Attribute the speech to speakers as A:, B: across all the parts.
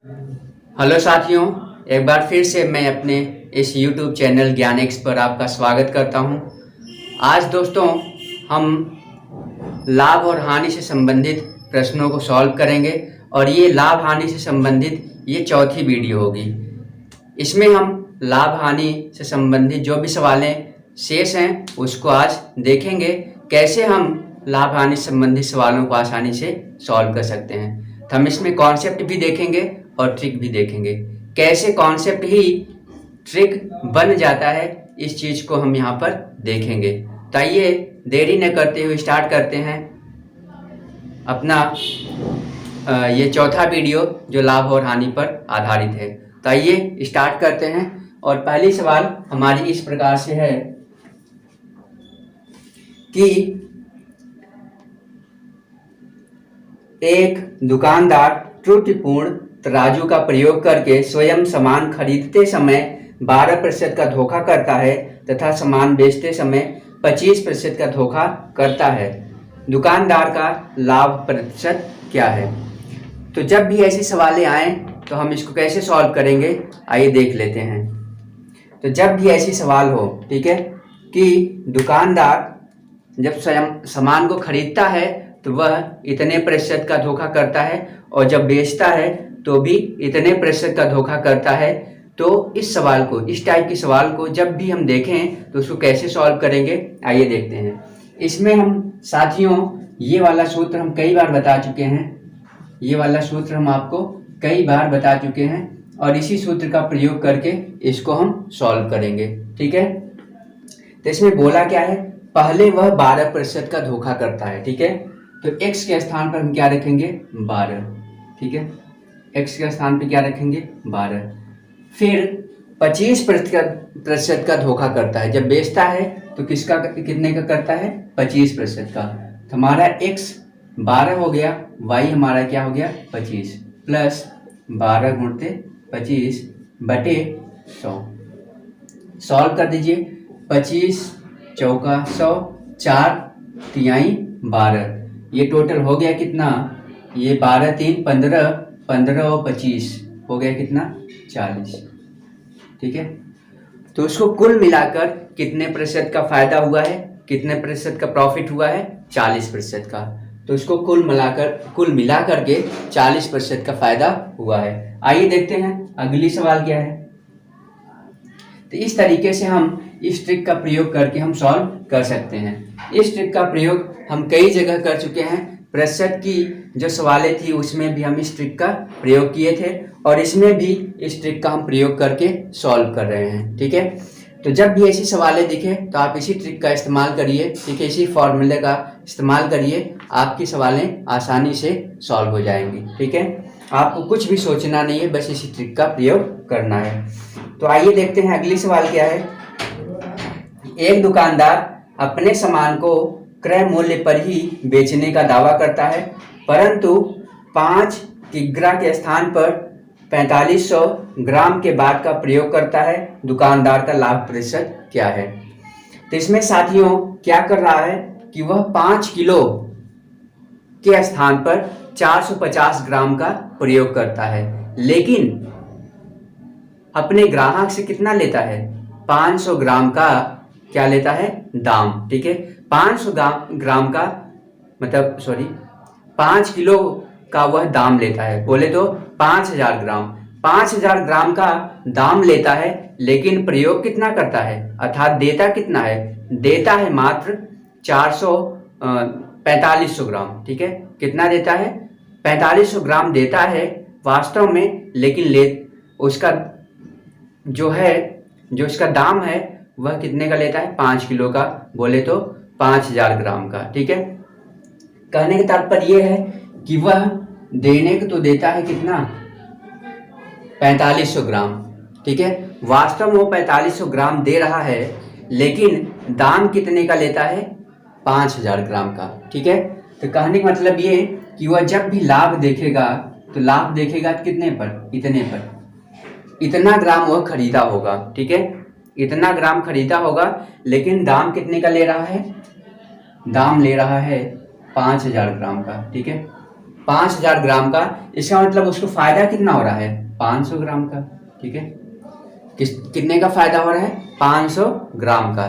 A: Hello साथियों, एक बार फिर से मैं अपने इस YouTube चैनल ज्ञानेक्स पर आपका स्वागत करता हूं। आज दोस्तों हम लाभ और हानि से संबंधित प्रश्नों को सॉल्व करेंगे और ये लाभ हानि से संबंधित ये चौथी वीडियो होगी। इसमें हम लाभ हानि से संबंधित जो भी सवालें शेष हैं उसको आज देखेंगे, कैसे हम लाभ हानि से संबंधित सवालों को आसानी से सॉल्व कर सकते हैं। तो हम इसमें कॉन्सेप्ट भी देखेंगे और ट्रिक भी देखेंगे, कैसे कॉन्सेप्ट ही ट्रिक बन जाता है, इस चीज को हम यहाँ पर देखेंगे। तो आइए देरी न करते हुए स्टार्ट करते हैं अपना ये चौथा वीडियो जो लाभ और हानि पर आधारित है। तो आइए स्टार्ट करते हैं और पहली सवाल हमारी इस प्रकार से है कि एक दुकानदार त्रुटिपूर्ण तराजू का प्रयोग करके स्वयं सामान खरीदते समय 12% का धोखा करता है तथा सामान बेचते समय 25% का धोखा करता है। दुकानदार का लाभ प्रतिशत क्या है? तो जब भी ऐसे सवालें आएँ तो हम इसको कैसे सॉल्व करेंगे, आइए देख लेते हैं। तो जब भी ऐसी सवाल हो, ठीक है, कि दुकानदार जब स्वयं सामान को खरीदता है तो वह इतने प्रतिशत का धोखा करता है और जब बेचता है तो भी इतने प्रतिशत का धोखा करता है। तो इस सवाल को, इस टाइप के सवाल को जब भी हम देखें तो उसको कैसे सॉल्व करेंगे, आइए देखते हैं। इसमें हम साथियों ये वाला सूत्र हम कई बार बता चुके हैं, ये वाला सूत्र हम आपको कई बार बता चुके हैं और इसी सूत्र का प्रयोग करके इसको हम सॉल्व करेंगे, ठीक है। तो इसमें बोला क्या है, पहले वह 12% का धोखा करता है, ठीक है। तो x के स्थान पर हम क्या रखेंगे, 12, ठीक है। x के स्थान पर क्या रखेंगे, 12। फिर 25% का धोखा करता है, जब बेचता है तो किसका, कितने का करता है, 25% का। तो हमारा x 12 हो गया, y हमारा क्या हो गया, 25 प्लस 12 गुणते 25 बटे 100। सॉल्व कर दीजिए। 25 चौका 100, 4 तिहाई 12, ये टोटल हो गया कितना, ये 12 3 15, 15 और 25 हो गया कितना, 40, ठीक है। तो उसको कुल मिलाकर कितने प्रतिशत का फायदा हुआ है, कितने प्रतिशत का प्रॉफिट हुआ है, 40% का। तो इसको कुल मिला करके 40% का फायदा हुआ है। आइए देखते हैं अगली सवाल क्या है। तो इस तरीके से हम इस ट्रिक का प्रयोग करके हम सॉल्व कर सकते हैं। इस ट्रिक का प्रयोग हम कई जगह कर चुके हैं। प्रतिशत की जो सवालें थी उसमें भी हम इस ट्रिक का प्रयोग किए थे और इसमें भी इस ट्रिक का हम प्रयोग करके सॉल्व कर रहे हैं, ठीक है। तो जब भी ऐसी सवालें दिखे तो आप इसी ट्रिक का इस्तेमाल करिए, ठीक है, इसी फॉर्मूले का इस्तेमाल करिए, आपकी सवालें आसानी से सॉल्व हो जाएंगी, ठीक है। आपको कुछ भी सोचना नहीं है, बस इसी ट्रिक का प्रयोग करना है। तो आइए देखते हैं अगली सवाल क्या है। एक दुकानदार अपने सामान को क्रय मूल्य पर ही बेचने का दावा करता है, परंतु 5 किग्रा के स्थान पर 4500 ग्राम के बाद का प्रयोग करता है। दुकानदार का लाभ प्रतिशत क्या है? तो इसमें साथियों क्या कर रहा है कि वह 5 किलो के स्थान पर 450 ग्राम का प्रयोग करता है, लेकिन अपने ग्राहक से कितना लेता है, 500 ग्राम का क्या लेता है, दाम, ठीक है। 500 ग्राम का मतलब 5 किलो का वह दाम लेता है, बोले तो 5000 ग्राम, 5000 ग्राम का दाम लेता है, लेकिन प्रयोग कितना करता है, अर्थात देता कितना है, देता है मात्र 4500 ग्राम, ठीक है। कितना देता है, 4500 ग्राम देता है वास्तव में, लेकिन उसका जो इसका दाम है वह कितने का लेता है, 5 किलो का, बोले तो 5000 ग्राम का, ठीक है। कहने का तात्पर्य यह है कि वह देने को तो देता है कितना, 4500 ग्राम, ठीक है। वास्तव में वो 4500 ग्राम दे रहा है, लेकिन दाम कितने का लेता है, 5000 ग्राम का, ठीक है। तो कहने का मतलब ये कि वह जब भी लाभ देखेगा तो लाभ देखेगा कितने पर, इतने पर, इतना ग्राम वह खरीदा होगा, ठीक है, इतना ग्राम खरीदा होगा, लेकिन दाम कितने का ले रहा है, दाम ले रहा है 5000 ग्राम का, ठीक है। 5000 ग्राम का, इसका मतलब उसको फायदा कितना हो रहा है 500 ग्राम का। ठीक है, कितने का फायदा हो रहा है 500 ग्राम का।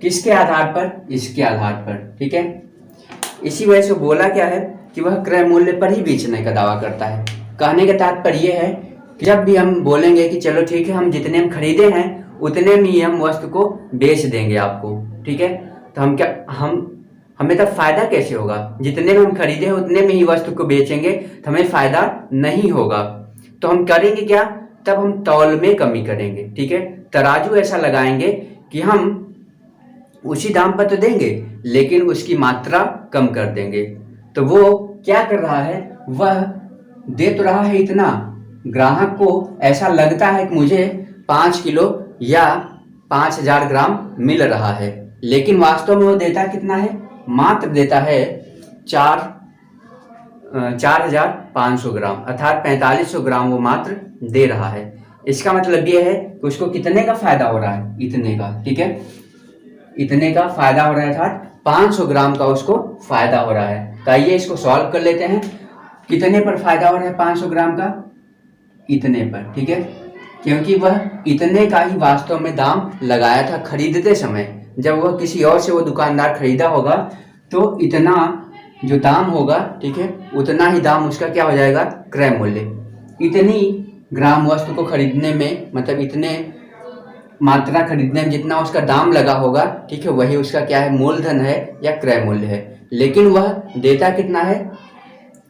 A: किसके आधार पर, इसके आधार पर। ठीक है, इसी वजह से बोला क्या है कि वह क्रय मूल्य पर ही बेचने का दावा करता है। कहने का तात्पर्य यह है कि जब भी हम बोलेंगे कि चलो ठीक है हम जितने हम खरीदे हैं उतने में ही हम वस्तु को बेच देंगे आपको। ठीक है, तो हम क्या हमें तब फायदा कैसे होगा, जितने में हम खरीदे हैं उतने में ही वस्तु को बेचेंगे तो हमें फायदा नहीं होगा। तो हम करेंगे क्या, तब हम तौल में कमी करेंगे। ठीक है, तराजू ऐसा लगाएंगे कि हम उसी दाम पर तो देंगे लेकिन उसकी मात्रा कम कर देंगे। तो वो क्या कर रहा है, वह दे तो रहा है इतना, ग्राहक को ऐसा लगता है कि मुझे 5 किलो या 5000 ग्राम मिल रहा है, लेकिन वास्तव में वो देता कितना है, मात्र देता है 4500 ग्राम, अर्थात 4500 ग्राम वो मात्र दे रहा है। इसका मतलब ये है कि उसको कितने का फायदा हो रहा है, इतने का। ठीक है, इतने का फायदा हो रहा है, अर्थात 500 ग्राम का उसको फायदा हो रहा है। तो आइए इसको सॉल्व कर लेते हैं। कितने पर फायदा हो रहा है 500 ग्राम का, इतने पर। ठीक है, क्योंकि वह इतने का ही वास्तव में दाम लगाया था खरीदते समय। जब वह किसी और से वो दुकानदार खरीदा होगा तो इतना जो दाम होगा, ठीक है, उतना ही दाम उसका क्या हो जाएगा, क्रय मूल्य। इतनी ग्राम वस्तु को खरीदने में, मतलब इतने मात्रा खरीदने में जितना उसका दाम लगा होगा, ठीक है, वही उसका क्या है, मूलधन है या क्रय मूल्य है। लेकिन वह देता कितना है,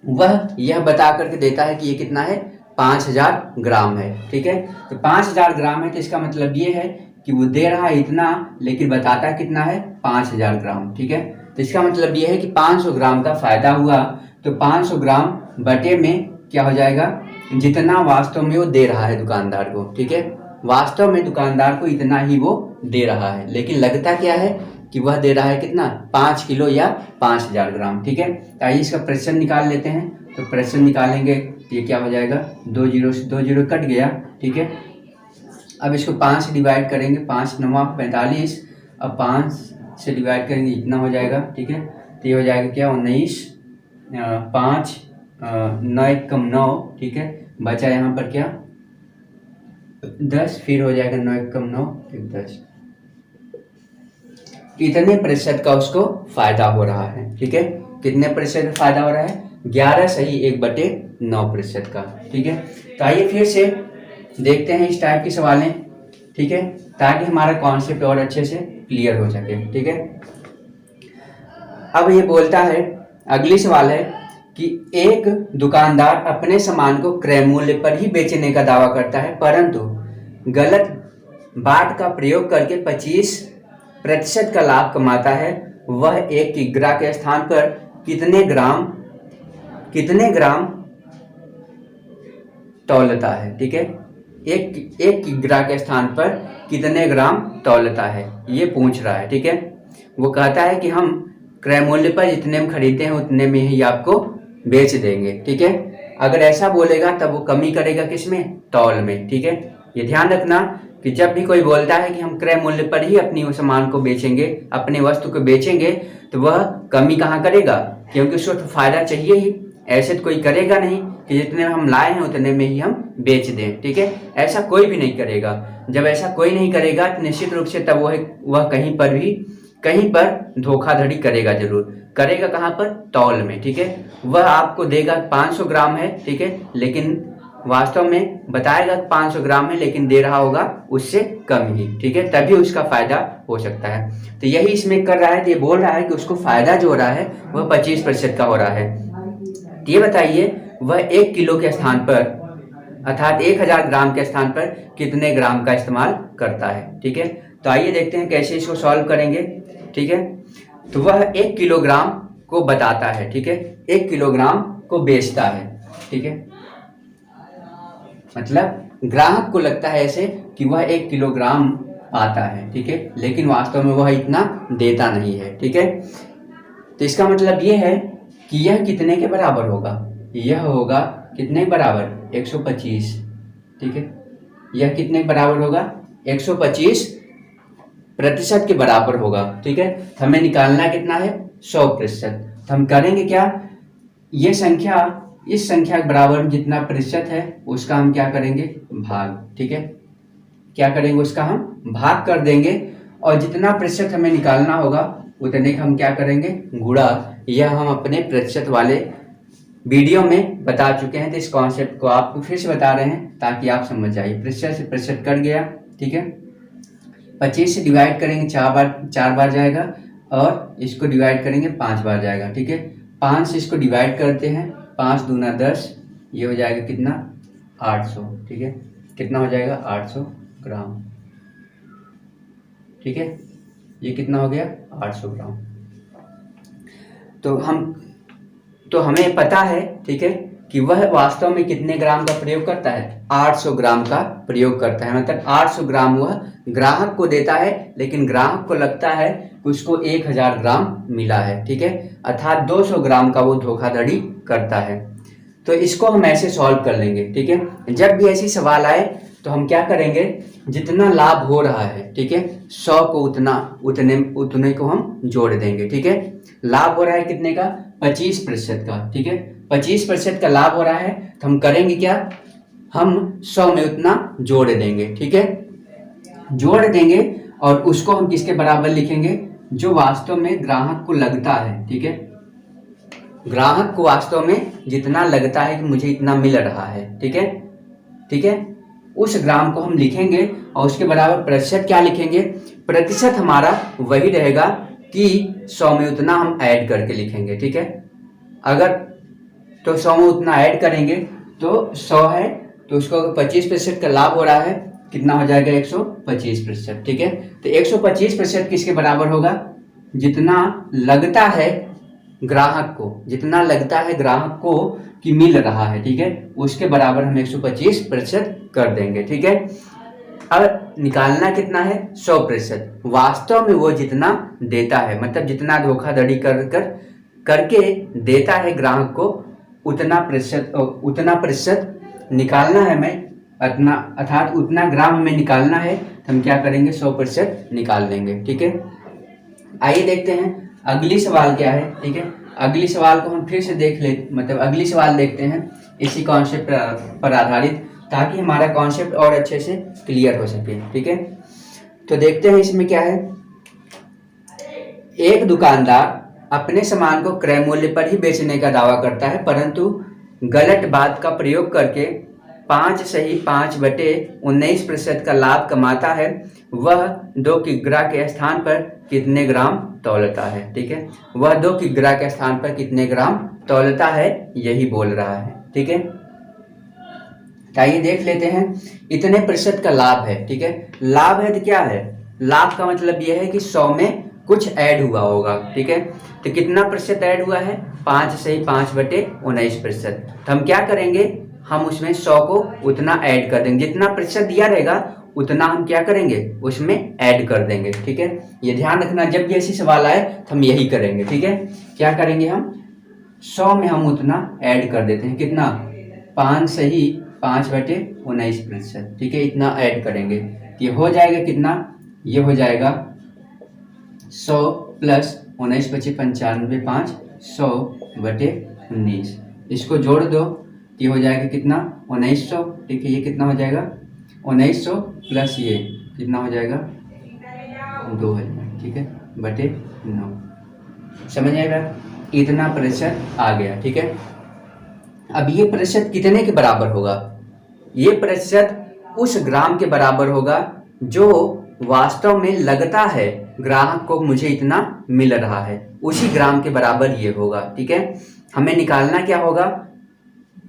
A: वह यह बता करके देता है कि ये कितना है, 5000 ग्राम है। ठीक है, तो 5000 ग्राम है तो इसका मतलब ये है कि वो दे रहा है इतना लेकिन बताता कितना है, 5000 ग्राम। ठीक है, तो इसका मतलब ये है कि 500 ग्राम का फायदा हुआ, तो 500 ग्राम बटे में क्या हो जाएगा, जितना वास्तव में वो दे रहा है दुकानदार को। ठीक है, वास्तव में दुकानदार को इतना ही वो दे रहा है, लेकिन लगता क्या है कि वह दे रहा है कितना, 5 किलो या 5000 ग्राम। ठीक है, तो आइए इसका प्रतिशत निकाल लेते हैं। तो प्रतिशत निकालेंगे तो ये क्या हो जाएगा, 2 जीरो से 2 जीरो कट गया। ठीक है, अब इसको 5 से डिवाइड करेंगे, 5 9 45, अब 5 से डिवाइड करेंगे इतना हो जाएगा। ठीक है, तो ये हो जाएगा क्या, 19, 5 9 1 कम 9। ठीक है, बचा यहाँ पर क्या, 10, फिर हो जाएगा 9 1 कम 9 फिर 10। कितने प्रतिशत का उसको फायदा हो रहा है। ठीक है, कितने प्रतिशत फायदा हो रहा है, 11 सही 1/9% का। ठीक है, तो आइए फिर से देखते हैं इस टाइप के सवालें। ठीक है, ताकि हमारा कॉन्सेप्ट और अच्छे से क्लियर हो सके। ठीक है, अब ये बोलता है, अगली सवाल है कि एक दुकानदार अपने सामान को क्रय मूल्य पर ही बेचने का दावा करता है, परंतु गलत बाट का प्रयोग करके 25% का लाभ कमाता है। वह एक किग्रा के स्थान पर कितने ग्राम तौलता है। ठीक है, एक किग्रा के स्थान पर कितने ग्राम तौलता है, ये पूछ रहा है। ठीक है, वो कहता है कि हम क्रय मूल्य पर जितने में खरीदते हैं उतने में ही आपको बेच देंगे। ठीक है, अगर ऐसा बोलेगा तब वो कमी करेगा किसमें, तौल में। ठीक है, ये ध्यान रखना कि जब भी कोई बोलता है कि हम क्रय मूल्य पर ही अपनी सामान को बेचेंगे, अपने वस्तु को बेचेंगे, तो वह कमी कहाँ करेगा, क्योंकि उसको तो फायदा चाहिए ही। ऐसे तो कोई करेगा नहीं कि जितने हम लाए हैं उतने में ही हम बेच दें। ठीक है, ऐसा कोई भी नहीं करेगा। जब ऐसा कोई नहीं करेगा तो निश्चित रूप से तब वह कहीं पर धोखाधड़ी करेगा, जरूर करेगा। कहाँ पर, तौल में। ठीक है, वह आपको देगा 500 ग्राम है, ठीक है, लेकिन वास्तव में बताएगा 500 ग्राम है लेकिन दे रहा होगा उससे कम ही। ठीक है, तभी उसका फायदा हो सकता है। तो यही इसमें कर रहा है, तो ये बोल रहा है कि उसको फायदा जो हो रहा है वह 25% का हो रहा है। तो ये बताइए वह 1 किलो के स्थान पर, अर्थात 1000 ग्राम के स्थान पर कितने ग्राम का इस्तेमाल करता है। ठीक है, तो आइए देखते हैं कैसे इसको सॉल्व करेंगे। ठीक है, तो वह 1 किलोग्राम को बताता है। ठीक है, 1 किलोग्राम को बेचता है। ठीक है, मतलब ग्राहक को लगता है ऐसे कि वह 1 किलोग्राम पाता है। ठीक है, लेकिन वास्तव में वह इतना देता नहीं है। ठीक है, तो इसका मतलब यह है कि यह कितने के बराबर होगा, यह होगा कितने बराबर, 125। ठीक है, यह कितने के बराबर होगा, 125% के बराबर होगा। ठीक है, हमें निकालना कितना है, 100%। तो हम करेंगे क्या, ये संख्या इस संख्या के बराबर में जितना प्रतिशत है उसका हम क्या करेंगे, भाग। ठीक है, क्या करेंगे, उसका हम भाग कर देंगे और जितना प्रतिशत हमें निकालना होगा उतने का हम क्या करेंगे, गुणा। यह हम अपने प्रतिशत वाले वीडियो में बता चुके हैं, तो इस कॉन्सेप्ट को आपको फिर से बता रहे हैं ताकि आप समझ जाइए। प्रतिशत से प्रतिशत कट गया। ठीक है, 25 से डिवाइड करेंगे 4 बार जाएगा और इसको डिवाइड करेंगे 5 बार जाएगा। ठीक है, 5 से इसको डिवाइड करते हैं, 5 दूना 10, ये हो जाएगा कितना, 800। ठीक है, कितना हो जाएगा, 800 ग्राम। ठीक है, ये कितना हो गया, 800 ग्राम। तो हमें पता है, ठीक है, कि वह वास्तव में कितने ग्राम का प्रयोग करता है, 800 ग्राम का प्रयोग करता है। मतलब 800 ग्राम वह ग्राहक को देता है, लेकिन ग्राहक को लगता है कि उसको 1000 ग्राम मिला है। ठीक है, अर्थात 200 ग्राम का वो धोखाधड़ी करता है। तो इसको हम ऐसे सॉल्व कर लेंगे। ठीक है, जब भी ऐसी सवाल आए तो हम क्या करेंगे, जितना लाभ हो रहा है, ठीक है, 100 को उतने को हम जोड़ देंगे। ठीक है, लाभ हो रहा है कितने का, 25% का। ठीक है, 25% का लाभ हो रहा है, तो हम करेंगे क्या, हम 100 में उतना जोड़ देंगे। ठीक है, जोड़ देंगे और उसको हम किसके बराबर लिखेंगे, जो वास्तव में ग्राहक को लगता है। ठीक है, ग्राहक को वास्तव में जितना लगता है कि मुझे इतना मिल रहा है। ठीक है, ठीक है, उस ग्राम को हम लिखेंगे और उसके बराबर प्रतिशत क्या लिखेंगे, प्रतिशत हमारा वही रहेगा कि 100 में उतना हम ऐड करके लिखेंगे। ठीक है, अगर तो 100 में उतना ऐड करेंगे तो 100 है, तो उसको 25% का लाभ हो रहा है, कितना हो जाएगा, 125%। ठीक है, तो 125% किसके बराबर होगा, जितना लगता है ग्राहक को, जितना लगता है ग्राहक को कि मिल रहा है। ठीक है, उसके बराबर हम 125% कर देंगे। ठीक है, अब निकालना कितना है, 100%। वास्तव में वो जितना देता है, मतलब जितना धोखाधड़ी करके देता है ग्राहक को, उतना प्रतिशत निकालना है हमें, अर्थात उतना ग्राम हमें निकालना है, तो हम क्या करेंगे, 100% निकाल लेंगे। ठीक है, आइए देखते हैं अगली सवाल क्या है। ठीक है, अगली सवाल को हम फिर से अगली सवाल देखते हैं इसी कॉन्सेप्ट पर आधारित, ताकि हमारा कॉन्सेप्ट और अच्छे से क्लियर हो सके। ठीक है, तो देखते हैं इसमें क्या है। एक दुकानदार अपने सामान को क्रय मूल्य पर ही बेचने का दावा करता है, परंतु गलत बात का प्रयोग करके 5/19% का लाभ कमाता है। वह 2 किग्रा के स्थान पर कितने ग्राम तौलता है। ठीक है, वह 2 किग्रा के स्थान पर कितने ग्राम तौलता है, यही बोल रहा है। ठीक है, आइए देख लेते हैं। इतने प्रतिशत का लाभ है। ठीक है, लाभ है तो क्या है, लाभ का मतलब यह है कि 100 में कुछ ऐड हुआ होगा। ठीक है, तो कितना प्रतिशत ऐड हुआ है, 5/19%। तो हम क्या करेंगे, हम उसमें 100 को उतना ऐड कर देंगे, जितना प्रतिशत दिया रहेगा उतना हम क्या करेंगे, उसमें ऐड कर देंगे। ठीक है, ये ध्यान रखना, जब भी ऐसी सवाल आए तो हम यही करेंगे। ठीक है, क्या करेंगे, हम 100 में हम उतना ऐड कर देते हैं, कितना, 5/19%। ठीक है, इतना ऐड करेंगे, ये हो जाएगा कितना, ये हो जाएगा 100 + 19 × 5 = 95, 100/19। इसको जोड़ दो, ये हो जाएगा कितना, 1900। ठीक है, ये कितना हो जाएगा, 1900 प्लस ये कितना हो जाएगा, 2000। ठीक है, /9। समझ आएगा, इतना प्रतिशत आ गया। ठीक है, अब ये प्रतिशत कितने के बराबर होगा, ये प्रतिशत उस ग्राम के बराबर होगा जो वास्तव में लगता है ग्राहक को मुझे इतना मिल रहा है, उसी ग्राम के बराबर ये होगा। ठीक है, हमें निकालना क्या होगा,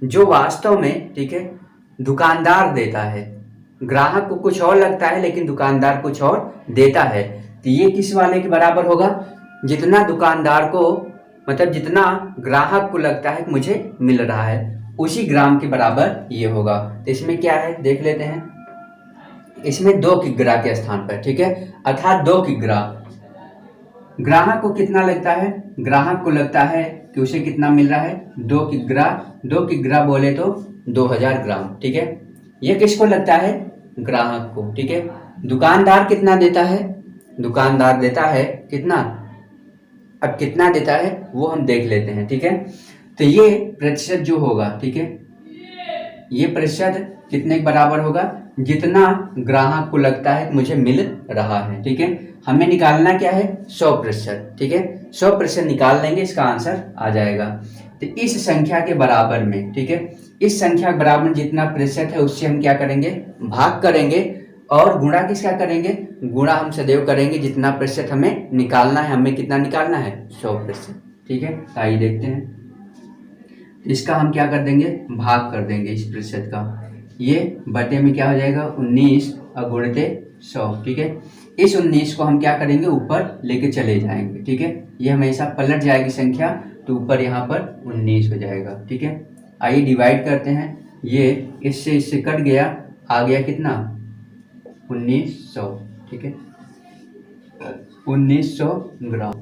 A: जो वास्तव में, ठीक है, दुकानदार देता है, ग्राहक को कुछ और लगता है लेकिन दुकानदार कुछ और देता है, तो ये किस वाले के बराबर होगा, जितना दुकानदार को, मतलब जितना ग्राहक को लगता है कि मुझे मिल रहा है, उसी ग्राम के बराबर ये होगा। तो इसमें क्या है, देख लेते हैं। इसमें 2 किग्रा के स्थान पर, ठीक है, अर्थात 2 किग्रा, ग्राहक को कितना लगता है, ग्राहक को लगता है कि उसे कितना मिल रहा है, 2 किग्रा। 2 किग्रा बोले तो 2000 ग्राम। ठीक है, ये किसको लगता है, ग्राहक को। ठीक है, दुकानदार कितना देता है, दुकानदार देता है कितना, अब कितना देता है वो हम देख लेते हैं। ठीक है, तो ये प्रतिशत जो होगा, ठीक है, ये प्रतिशत कितने के बराबर होगा, जितना ग्राहक को लगता है कि मुझे मिल रहा है, ठीक है। हमें निकालना क्या है, 100%, ठीक है। 100% निकाल लेंगे, इसका आंसर आ जाएगा। तो इस संख्या के बराबर में, ठीक है, इस संख्या के बराबर में जितना प्रतिशत है उससे हम क्या करेंगे, भाग करेंगे, और गुणा किसका करेंगे, गुणा हम सदैव करेंगे जितना प्रतिशत हमें निकालना है। हमें कितना निकालना है, 100%, ठीक है। आइए देखते हैं, इसका हम क्या कर देंगे, भाग कर देंगे इस प्रतिशत का। ये बटे में क्या हो जाएगा, 19 और गुणित 100, ठीक है। इस 19 को हम क्या करेंगे, ऊपर लेके चले जाएंगे, ठीक है। ये हमेशा पलट जाएगी संख्या, तो ऊपर यहाँ पर 19 हो जाएगा, ठीक है। आइए डिवाइड करते हैं, ये इससे कट गया, आ गया कितना, 1900, ठीक है, 1900 ग्राम।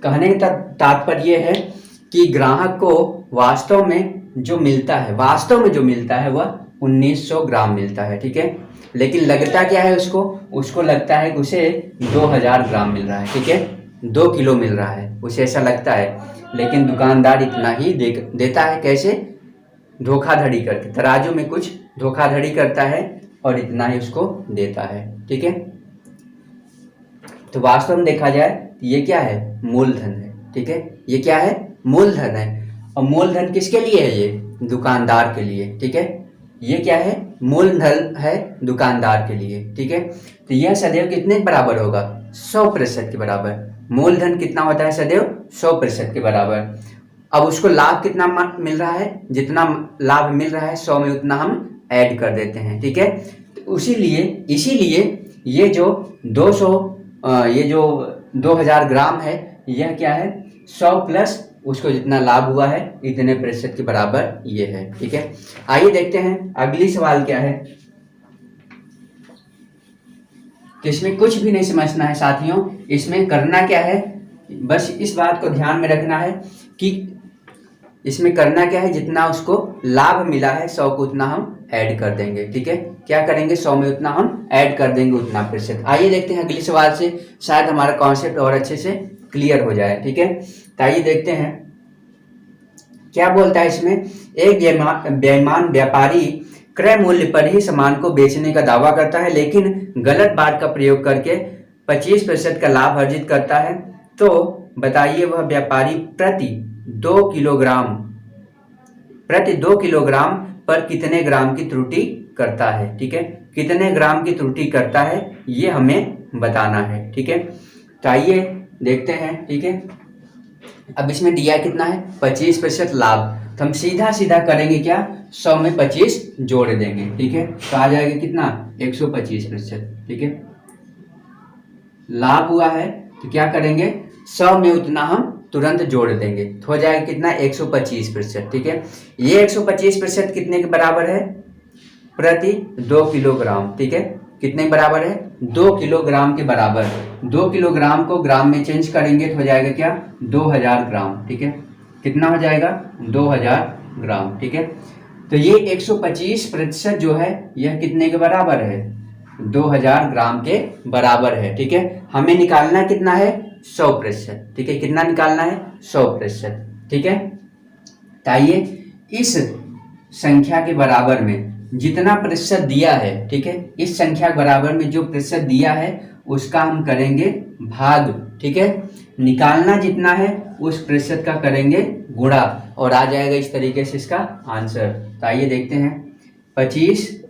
A: कहने का तात्पर्य है कि ग्राहक को वास्तव में जो मिलता है वह 1900 ग्राम मिलता है, ठीक है। लेकिन लगता क्या है उसको लगता है कि उसे 2000 ग्राम मिल रहा है, ठीक है, 2 किलो मिल रहा है, उसे ऐसा लगता है। लेकिन दुकानदार इतना ही देता है, कैसे, धोखाधड़ी करके, तराजू में कुछ धोखाधड़ी करता है और इतना ही उसको देता है, ठीक है। तो वास्तव में देखा जाए तो ये क्या है, मूलधन है, ठीक है, ये क्या है, मूलधन है। और मूलधन किसके लिए है, ये दुकानदार के लिए, ठीक है। ये क्या है, मूलधन है दुकानदार के लिए, ठीक है। तो यह सदैव कितने के बराबर होगा, 100% के बराबर। मूलधन कितना होता है, सदैव 100% के बराबर। अब उसको लाभ कितना मिल रहा है, जितना लाभ मिल रहा है 100 में उतना हम ऐड कर देते हैं, ठीक है। तो इसीलिए ये जो 2000 ग्राम है, यह क्या है, 100 प्लस उसको जितना लाभ हुआ है इतने प्रतिशत के बराबर ये है, ठीक है। आइए देखते हैं अगली सवाल क्या है। तो इसमें कुछ भी नहीं समझना है साथियों, इसमें करना क्या है, बस इस बात को ध्यान में रखना है कि इसमें करना क्या है, जितना उसको लाभ मिला है 100 को उतना हम ऐड कर देंगे, ठीक है। क्या करेंगे, 100 में उतना हम ऐड कर देंगे, उतना प्रतिशत। आइए देखते हैं अगले सवाल से, शायद हमारा कॉन्सेप्ट और अच्छे से क्लियर हो जाए, ठीक है। तो आइए देखते हैं क्या बोलता है इसमें। एक बेईमान व्यापारी क्रय मूल्य पर ही सामान को बेचने का दावा करता है, लेकिन गलत बात का प्रयोग करके 25% का लाभ अर्जित करता है। तो बताइए वह व्यापारी प्रति 2 किलोग्राम पर कितने ग्राम की त्रुटि करता है, ठीक है। कितने ग्राम की त्रुटि करता है ये हमें बताना है, ठीक है। तो आइए देखते हैं, ठीक है। अब इसमें दिया कितना है, 25% लाभ, तो हम सीधा करेंगे क्या, 100 में 25 जोड़ देंगे, ठीक है। तो आ जाएगा कितना, 125%, ठीक है। लाभ हुआ है तो क्या करेंगे, 100 में उतना हम तुरंत जोड़ देंगे, तो हो जाएगा कितना, 125%, ठीक है। ये 125% कितने के बराबर है, प्रति 2 किलोग्राम, ठीक है। कितने के बराबर है, 2 किलोग्राम के बराबर। 2 किलोग्राम को ग्राम में चेंज करेंगे तो हो जाएगा क्या, 2000 ग्राम, ठीक है। कितना हो जाएगा, 2000 ग्राम, ठीक है। तो ये 125% जो है यह कितने के बराबर है, 2000 ग्राम के बराबर है, ठीक है। हमें निकालना कितना है, 100%, ठीक है। कितना निकालना है, 100%, ठीक है। तो आइए इस संख्या के बराबर में जितना प्रतिशत दिया है, ठीक है, इस संख्या के बराबर में जो प्रतिशत दिया है उसका हम करेंगे भाग, ठीक है। निकालना जितना है उस प्रतिशत का करेंगे गुणा, और आ जाएगा इस तरीके से इसका आंसर। तो आइए देखते हैं, 25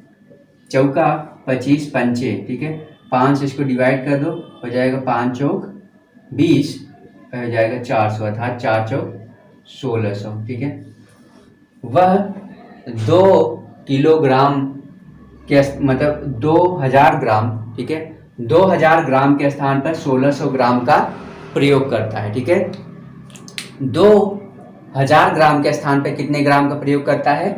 A: चौका 25 पंचे, ठीक है, 5 से इसको डिवाइड कर दो, हो जाएगा 5 चौक 20, हो जाएगा 400, अर्थात 4 चौक 1600, ठीक है। वह 2 किलोग्राम के मतलब 2000 ग्राम, ठीक है, 2000 ग्राम के स्थान पर 1600 ग्राम का प्रयोग करता है, ठीक है। 2000 ग्राम के स्थान पर कितने ग्राम का प्रयोग करता है,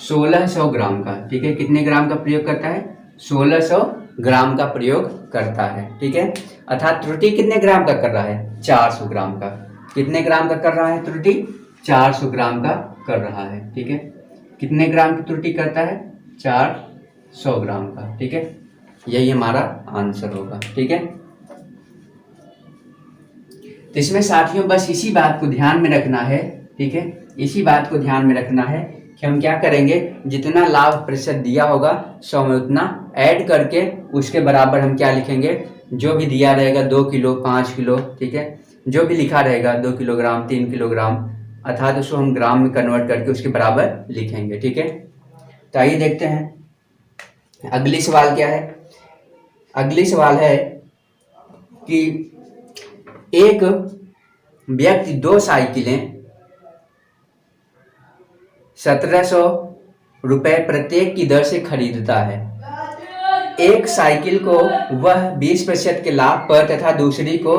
A: 1600 ग्राम का, ठीक है। कितने ग्राम का प्रयोग करता है, 1600 ग्राम का प्रयोग करता है, ठीक है। अर्थात त्रुटि कितने ग्राम का कर रहा है, 400 ग्राम का। कितने ग्राम का कर रहा है त्रुटि, 400 ग्राम का कर रहा है, ठीक है। कितने ग्राम की त्रुटि करता है, 400 ग्राम का, ठीक है। यही हमारा आंसर होगा, ठीक है। तो इसमें साथियों बस इसी बात को ध्यान में रखना है, ठीक है, इसी बात को ध्यान में रखना है कि हम क्या करेंगे, जितना लाभ प्रतिशत दिया होगा 100 में उतना ऐड करके उसके बराबर हम क्या लिखेंगे, जो भी दिया रहेगा 2 किलो 5 किलो, ठीक है, जो भी लिखा रहेगा 2 किलोग्राम 3 किलोग्राम, अर्थात उसको हम ग्राम में कन्वर्ट करके उसके बराबर लिखेंगे, ठीक है। तो आइए देखते हैं अगली सवाल क्या है। अगली सवाल है कि एक व्यक्ति 2 साइकिलें 1700 रुपए प्रत्येक की दर से खरीदता है। एक साइकिल को वह 20% के लाभ पर तथा दूसरी को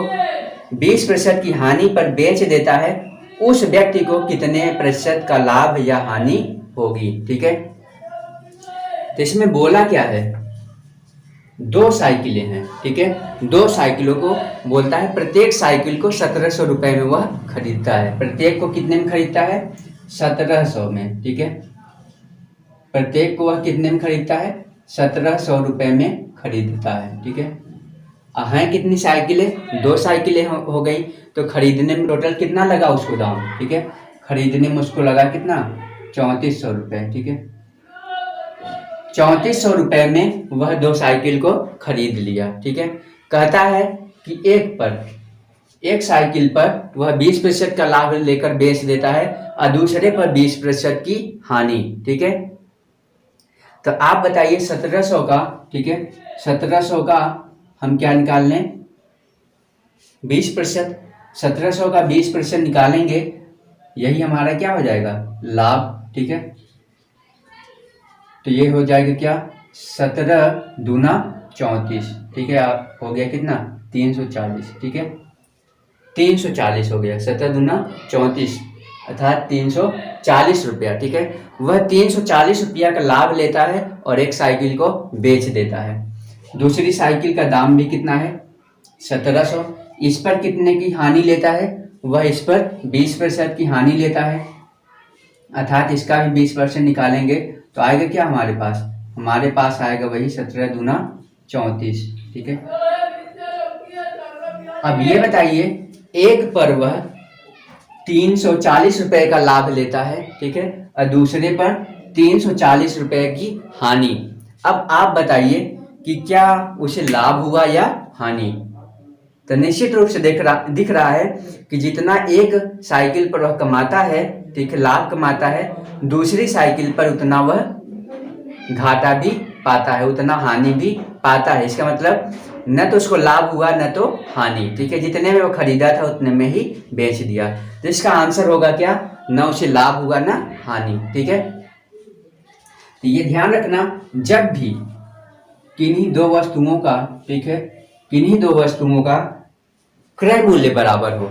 A: 20% की हानि पर बेच देता है। उस व्यक्ति को कितने प्रतिशत का लाभ या हानि होगी, ठीक है। तो इसमें बोला क्या है, 2 साइकिलें हैं, ठीक है, 2 साइकिलों को बोलता है प्रत्येक साइकिल को 1700 रुपए में वह खरीदता है। प्रत्येक को कितने में खरीदता है, 1700 में, ठीक है, प्रत्येक को वह कितने में खरीदता है, 1700 रुपए में खरीदता है, ठीक है। हैं कितनी साइकिलें, 2 साइकिलें हो गई, तो खरीदने में टोटल कितना लगा उसको दाम, ठीक है, खरीदने में उसको लगा कितना, 3400 रुपए, ठीक है, 3400 रुपए में वह 2 साइकिल को खरीद लिया, ठीक है। कहता है कि एक साइकिल पर वह 20% का लाभ लेकर बेच देता है और दूसरे पर 20% की हानि, ठीक है। तो आप बताइए 1700 का, ठीक है, 1700 का हम क्या निकाल लें, 20%, 1700 का 20% निकालेंगे, यही हमारा क्या हो जाएगा, लाभ, ठीक है। तो ये हो जाएगा क्या, 17 दूना 34, ठीक है, आप हो गया कितना, 340, ठीक है, 340 हो गया, 17 दूना 34 अर्थात 340 रुपया, ठीक है। वह 340 रुपया का लाभ लेता है और एक साइकिल को बेच देता है। दूसरी साइकिल का दाम भी कितना है, 1700, इस पर कितने की हानि लेता है, वह इस पर 20% की हानि लेता है, अर्थात इसका भी 20% निकालेंगे तो आएगा क्या हमारे पास आएगा वही 17 दूना 34, ठीक है। अब ये बताइए, एक पर वह 340 रुपए का लाभ लेता है, ठीक है, और दूसरे पर 340 रुपए की हानि। अब आप बताइए कि क्या उसे लाभ हुआ या हानि। तो निश्चित रूप से दिख रहा है कि जितना एक साइकिल पर वह कमाता है, ठीक है, लाभ कमाता है, दूसरी साइकिल पर उतना वह घाटा भी पाता है, उतना हानि भी पाता है। इसका मतलब न तो उसको लाभ हुआ न तो हानि, ठीक है, जितने में वो खरीदा था उतने में ही बेच दिया। तो इसका आंसर होगा क्या, न उसे लाभ हुआ न हानि, ठीक है। तो ये ध्यान रखना, जब भी किन्हीं 2 वस्तुओं का, ठीक है, किन्हीं 2 वस्तुओं का क्रय मूल्य बराबर हो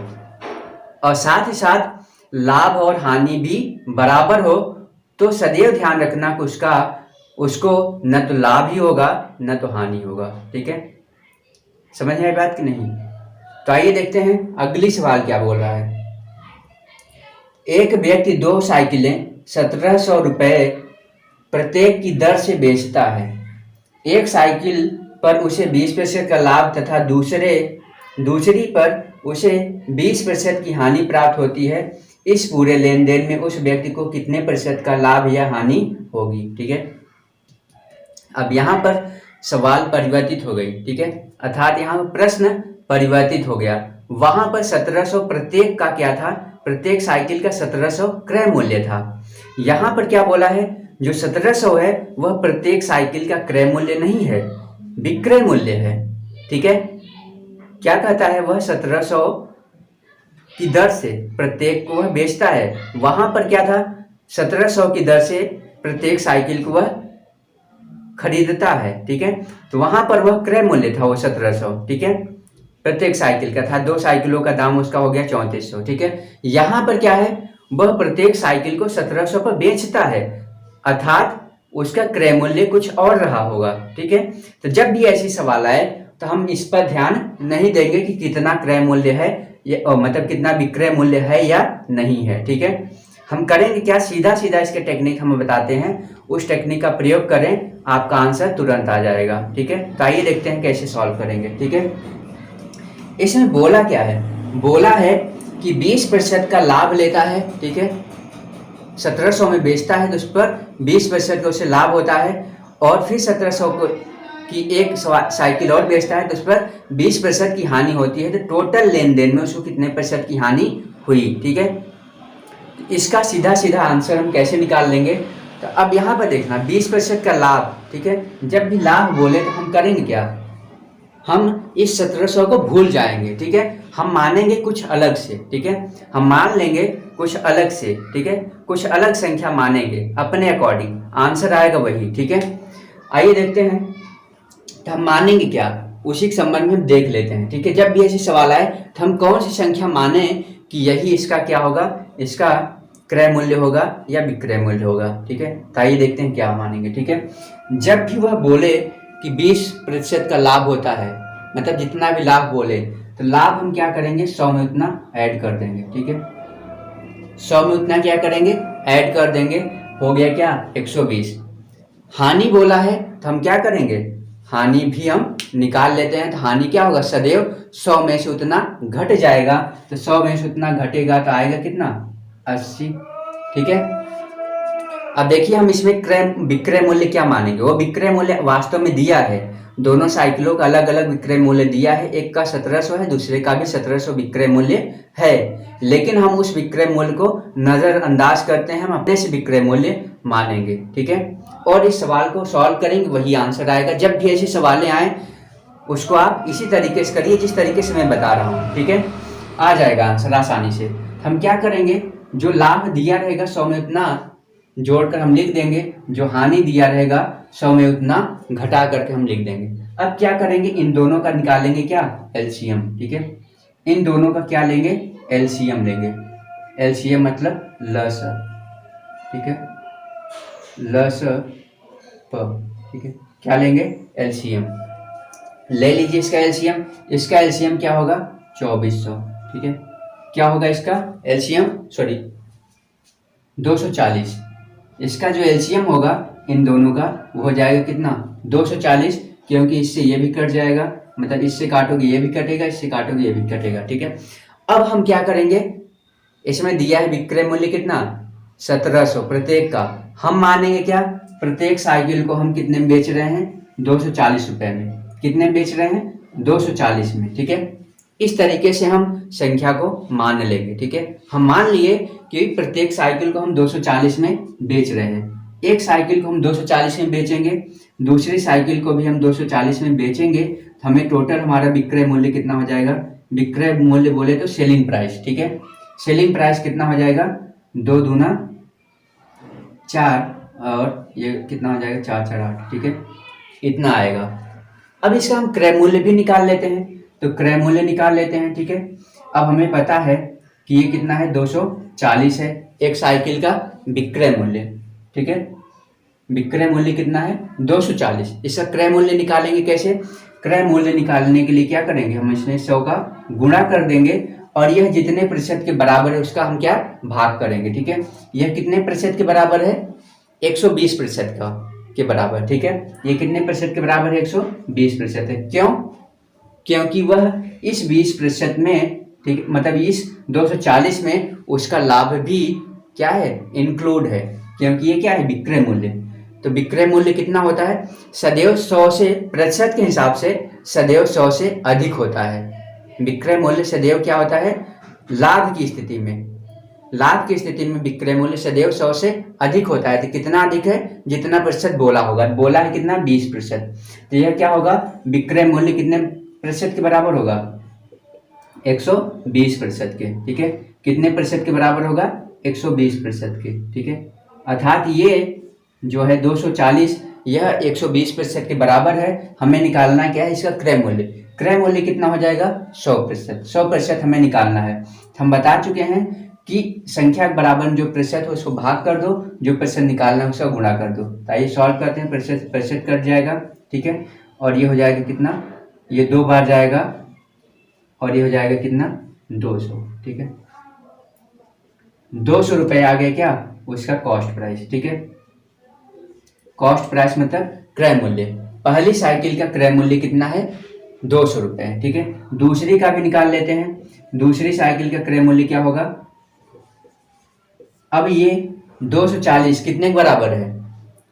A: और साथ ही साथ लाभ और हानि भी बराबर हो, तो सदैव ध्यान रखना कि उसको न तो लाभ ही होगा न तो हानि होगा, ठीक है। समझ में आई बात कि नहीं। तो आइए देखते हैं अगली सवाल क्या बोल रहा है। एक व्यक्ति 2 साइकिलें 1700 रुपए प्रत्येक की दर से बेचता है। एक साइकिल पर उसे 20% का लाभ तथा दूसरी पर उसे 20% की हानि प्राप्त होती है। इस पूरे लेन देन में उस व्यक्ति को कितने प्रतिशत का लाभ या हानि होगी, ठीक है। अब यहाँ पर सवाल परिवर्तित हो गई, ठीक है, अर्थात यहाँ पर प्रश्न परिवर्तित हो गया। वहां पर 1700 प्रत्येक का क्या था, प्रत्येक साइकिल का 1700 क्रय मूल्य था। यहाँ पर क्या बोला है, जो 1700 है वह प्रत्येक साइकिल का क्रय मूल्य नहीं है, विक्रय मूल्य है, ठीक है। क्या कहता है, वह 1700 की दर से प्रत्येक को वह बेचता है। वहां पर क्या था, 1700 की दर से प्रत्येक साइकिल को वह खरीदता है, ठीक है। तो वहां पर वह क्रय मूल्य था वो 1700, ठीक है, प्रत्येक साइकिल का था। 2 साइकिलों का दाम उसका हो गया 3400, ठीक है। यहाँ पर क्या है, वह प्रत्येक साइकिल को 1700 पर बेचता है, अर्थात उसका क्रय मूल्य कुछ और रहा होगा, ठीक है। तो जब भी ऐसी सवाल आए तो हम इस पर ध्यान नहीं देंगे कि कितना क्रय मूल्य है, मतलब कितना विक्रय मूल्य है या नहीं है, ठीक है। हम करेंगे क्या, सीधा इसके टेक्निक हम बताते हैं, उस टेक्निक का प्रयोग करें, आपका आंसर तुरंत आ जाएगा, ठीक है। तो आइए देखते हैं कैसे सॉल्व करेंगे, ठीक है। इसमें बोला क्या है, बोला है कि 20% का लाभ लेता है, ठीक है, 1700 में बेचता है तो उस पर 20% का उसे लाभ होता है, और फिर 1700 को की एक साइकिल और बेचता है तो उस पर 20% की हानि होती है। तो टोटल लेन देन में उसको कितने प्रतिशत की हानि हुई, ठीक है। इसका सीधा सीधा आंसर हम कैसे निकाल लेंगे, तो अब यहाँ पर देखना 20% का लाभ, ठीक है, जब भी लाभ बोले तो हम करेंगे क्या, हम इस 1700 को भूल जाएंगे, ठीक है, हम मानेंगे कुछ अलग से, ठीक है, हम मान लेंगे कुछ अलग से, ठीक है, कुछ अलग संख्या मानेंगे अपने अकॉर्डिंग, आंसर आएगा वही, ठीक है। आइए देखते हैं तो हम मानेंगे क्या, उसी के संबंध में हम देख लेते हैं, ठीक है। जब भी ऐसे सवाल आए तो हम कौन सी संख्या माने कि यही इसका क्या होगा, इसका क्रय मूल्य होगा या विक्रय मूल्य होगा, ठीक है। तो आइए देखते हैं क्या मानेंगे, ठीक है। जब भी वह बोले कि 20% का लाभ होता है, मतलब जितना भी लाभ बोले तो लाभ हम क्या करेंगे, 100 में उतना ऐड कर देंगे, ठीक है, 100 में उतना क्या करेंगे, ऐड कर देंगे, हो गया क्या 120। हानि बोला है तो हम क्या करेंगे, हानि भी हम निकाल लेते हैं। तो हानि क्या होगा, सदैव 100 में से उतना घट जाएगा, तो 100 में से उतना घटेगा तो आएगा कितना, 80, ठीक है। अब देखिए हम इसमें क्रय विक्रय मूल्य क्या मानेंगे, वो विक्रय मूल्य वास्तव में दिया है, दोनों साइकिलों का अलग अलग विक्रय मूल्य दिया है, एक का 1700 है, दूसरे का भी 1700 विक्रय मूल्य है, लेकिन हम उस विक्रय मूल्य को नजरअंदाज करते हैं, हम अपने से विक्रय मूल्य मानेंगे, ठीक है, और इस सवाल को सॉल्व करेंगे, वही आंसर आएगा। जब भी ऐसे सवालें आए उसको आप इसी तरीके से करिए जिस तरीके से मैं बता रहा हूँ, ठीक है, आ जाएगा आंसर आसानी से। हम क्या करेंगे, जो लाभ दिया रहेगा 100 में उतना जोड़कर हम लिख देंगे, जो हानि दिया रहेगा 100 में उतना घटा करके हम लिख देंगे। अब क्या करेंगे, इन दोनों का निकालेंगे क्या, एलसीएम, ठीक है, इन दोनों का क्या लेंगे, एलसीएम लेंगे, एलसीएम मतलब लसअ, ठीक है, लसअ, ठीक है, क्या लेंगे, एलसीएम ले लीजिए। इसका एलसीएम क्या होगा, 2400, ठीक है, क्या होगा इसका एलसीएम, सॉरी 240, इसका जो एलसीएम होगा इन दोनों का वो हो जाएगा कितना, 240, क्योंकि इससे ये भी कट जाएगा, मतलब इससे काटोगे ये भी कटेगा, इससे काटोगे ये भी कटेगा, ठीक है। अब हम क्या करेंगे, इसमें दिया है विक्रय मूल्य कितना, 1700 प्रत्येक का, हम मानेंगे क्या, प्रत्येक साइकिल को हम कितने में बेच रहे हैं, 240 रुपए में, कितने में बेच रहे हैं, 240 में, ठीक है। इस तरीके से हम संख्या को मान लेंगे, ठीक है, हम मान लिए कि प्रत्येक साइकिल को हम 240 में बेच रहे हैं, एक साइकिल को हम 240 में बेचेंगे, दूसरी साइकिल को भी हम 240 में बेचेंगे, तो हमें टोटल हमारा विक्रय मूल्य कितना हो जाएगा, विक्रय मूल्य बोले तो सेलिंग प्राइस, ठीक है, सेलिंग प्राइस कितना हो जाएगा, 2 दूना 4 और ये कितना हो जाएगा, 4 4 8, ठीक है, इतना आएगा। अब इसका हम क्रय मूल्य भी निकाल लेते हैं, तो क्रय मूल्य निकाल लेते हैं, ठीक है। अब हमें पता है कि ये कितना है, 240 है एक साइकिल का विक्रय मूल्य, ठीक है, विक्रय मूल्य कितना है, 240। इसका क्रय मूल्य निकालेंगे कैसे, क्रय मूल्य निकालने के लिए क्या करेंगे, हम इसमें 100 का गुणा कर देंगे, और यह जितने प्रतिशत के बराबर है उसका हम क्या भाग करेंगे, ठीक है। यह कितने प्रतिशत के बराबर है, 120% का के बराबर, ठीक है, ये कितने प्रतिशत के बराबर है, 120% है, क्यों, क्योंकि वह इस 20% में, ठीक, मतलब इस 240 में उसका लाभ भी क्या है, इंक्लूड है, क्योंकि ये क्या है, विक्रय मूल्य। तो विक्रय मूल्य कितना होता है, सदैव 100 से प्रतिशत के हिसाब से सदैव 100 से अधिक होता है। विक्रय मूल्य सदैव क्या होता है, लाभ की स्थिति में, लाभ की स्थिति में विक्रय मूल्य सदैव 100 से अधिक होता है। तो कितना अधिक है, जितना प्रतिशत बोला होगा, बोला है कितना, 20%, तो यह क्या होगा, विक्रय मूल्य कितने प्रतिशत के बराबर होगा, 120% के, ठीक है, कितने प्रतिशत के बराबर होगा, 120% के, ठीक है, अर्थात ये जो है 240 यह 120% के बराबर है। हमें निकालना क्या है, इसका क्रय मूल्य, क्रय मूल्य कितना हो जाएगा, 100%, 100% हमें निकालना है। हम बता चुके हैं कि संख्या के बराबर जो प्रतिशत हो उसको भाग कर दो, जो प्रतिशत निकालना है उसका गुणा कर दो। तो आइए सॉल्व करते हैं, प्रतिशत कट जाएगा, ठीक है, और ये हो जाएगा कितना, ये 2 बार जाएगा और ये हो जाएगा कितना, 200, ठीक है, 200 रुपये आ गया क्या, उसका कॉस्ट प्राइस, ठीक है, कॉस्ट प्राइस मतलब क्रय मूल्य। पहली साइकिल का क्रय मूल्य कितना है, 200 रुपये, ठीक है। दूसरी का भी निकाल लेते हैं। दूसरी साइकिल का क्रय मूल्य क्या होगा? अब ये 240 कितने के बराबर है?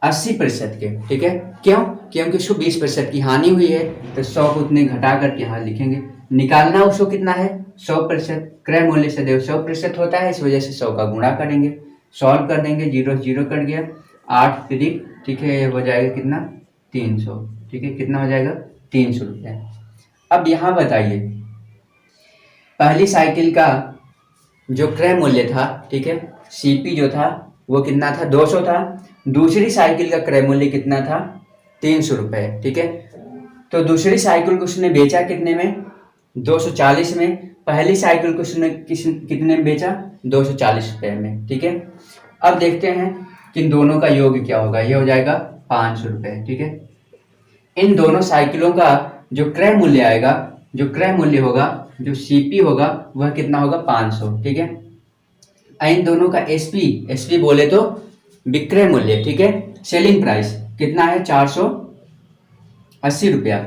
A: 80% के, ठीक है। क्यों? क्योंकि उसको 20% की हानि हुई है, तो 100 को उतने घटा करके यहाँ लिखेंगे। निकालना उसको कितना है? 100%। क्रय मूल्य सदैव 100% होता है, इस वजह से 100 का गुणा करेंगे, सॉल्व कर देंगे। 0 से 0 कट गया, 8 तिरिक, ठीक है, हो जाएगा कितना? 300, ठीक है। कितना हो जाएगा? 300 रुपये। अब यहाँ बताइए, पहली साइकिल का जो क्रय मूल्य था, ठीक है, सीपी जो था वो कितना था? 200 था। दूसरी साइकिल का क्रय मूल्य कितना था? 300 रुपये, ठीक है। तो दूसरी साइकिल को उसने बेचा कितने में? 240 में। पहली साइकिल को उसने कितने में बेचा? 240 रुपये में, ठीक है। अब देखते हैं कि इन दोनों का योग क्या होगा। ये हो जाएगा 500 रुपये, ठीक है। इन दोनों साइकिलों का जो क्रय मूल्य आएगा, जो क्रय मूल्य होगा, जो सीपी होगा, वह कितना होगा? 500, ठीक है। इन दोनों का एसपी बोले तो विक्रय मूल्य, ठीक है, सेलिंग प्राइस कितना है? 480 रुपया।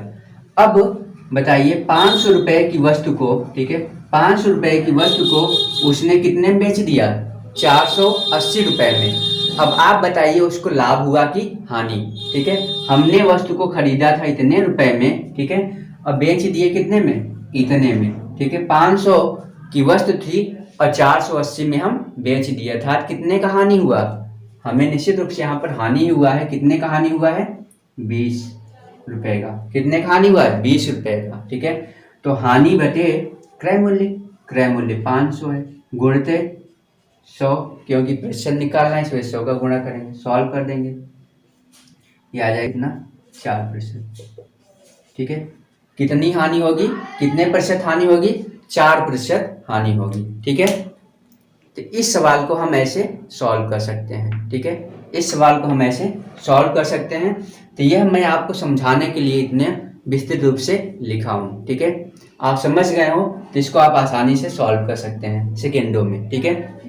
A: अब बताइए 500 रुपये की वस्तु को, ठीक है, 500 रुपये की वस्तु को उसने कितने में बेच दिया? 480 रुपये में। अब आप बताइए उसको लाभ हुआ कि हानि, ठीक है। हमने वस्तु को खरीदा था इतने रुपए में, ठीक है, और बेच दिए कितने में? इतने में, ठीक है। 500 की वस्तु थी और 480 में हम बेच दिया था, कितने का हानि हुआ? हमें निश्चित रूप से यहाँ पर हानि हुआ है। कितने का हानि हुआ है? 20 रुपए का। कितने का हानि हुआ है? 20 रुपए का, ठीक है। तो हानि बटे क्रय मूल्य, क्रय मूल्य 500 है, गुणते 100, क्योंकि प्रतिशत निकालना है, इस वजह से 100 का गुणा करेंगे, सॉल्व कर देंगे। ये आ जाएगा कितना? 4%, ठीक है। कितनी हानि होगी? कितने प्रतिशत हानि होगी? 4% हानि होगी, ठीक है। तो इस सवाल को हम ऐसे सॉल्व कर सकते हैं, ठीक है। इस सवाल को हम ऐसे सॉल्व कर सकते हैं। तो यह मैं आपको समझाने के लिए इतने विस्तृत रूप से लिखा हूँ, ठीक है। आप समझ गए हो तो इसको आप आसानी से सॉल्व कर सकते हैं सेकेंडों में, ठीक है।